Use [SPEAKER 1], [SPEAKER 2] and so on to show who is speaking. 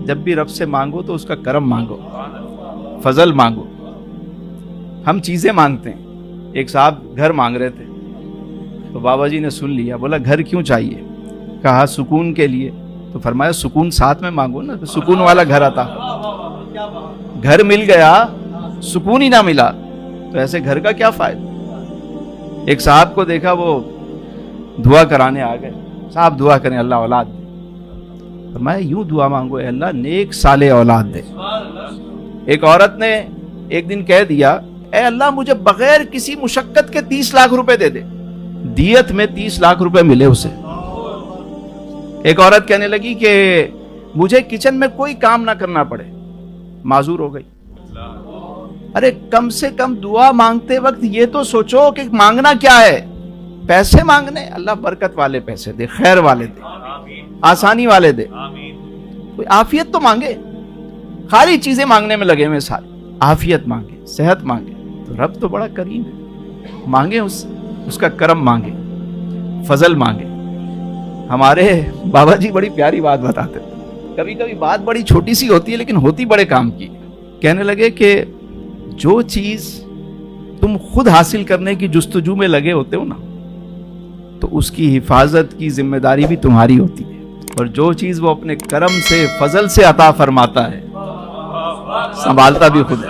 [SPEAKER 1] جب بھی رب سے مانگو تو اس کا کرم مانگو، فضل مانگو۔ ہم چیزیں مانگتے ہیں۔ ایک صاحب گھر مانگ رہے تھے تو بابا جی نے سن لیا، بولا گھر کیوں چاہیے؟ کہا سکون کے لیے۔ تو فرمایا سکون ساتھ میں مانگو نا، سکون والا گھر آتا۔ گھر مل گیا، سکون ہی نہ ملا تو ایسے گھر کا کیا فائدہ؟ ایک صاحب کو دیکھا، وہ دعا کرانے آ گئے، صاحب دعا کریں اللہ اولاد دے۔ فرمایا یوں دعا مانگو، اے اللہ نیک صالح اولاد دے۔ ایک عورت نے ایک دن کہہ دیا، اے اللہ مجھے بغیر کسی مشقت کے 30 لاکھ روپے دے دے۔ دیت میں 30 لاکھ روپے ملے اسے۔ ایک عورت کہنے لگی کہ مجھے کچن میں کوئی کام نہ کرنا پڑے، معذور ہو گئی۔ ارے کم سے کم دعا مانگتے وقت یہ تو سوچو کہ مانگنا کیا ہے۔ پیسے مانگنے، اللہ برکت والے پیسے دے، خیر والے دے، آسانی والے دے۔ کوئی عافیت تو مانگے، خالی چیزیں مانگنے میں لگے ہوئے سارے۔ عافیت مانگے، صحت مانگے، تو رب تو بڑا کریم ہے، مانگے اس کا کرم مانگے، فضل مانگے۔ ہمارے بابا جی بڑی پیاری بات بتاتے تھے، کبھی کبھی بات بڑی چھوٹی سی ہوتی ہے لیکن ہوتی بڑے کام کی۔ کہنے لگے کہ جو چیز تم خود حاصل کرنے کی جستجو میں لگے ہوتے ہو نا، تو اس کی حفاظت کی ذمہ داری بھی تمہاری ہوتی ہے، اور جو چیز وہ اپنے کرم سے فضل سے عطا فرماتا ہے سنبھالتا بھی خود ہے۔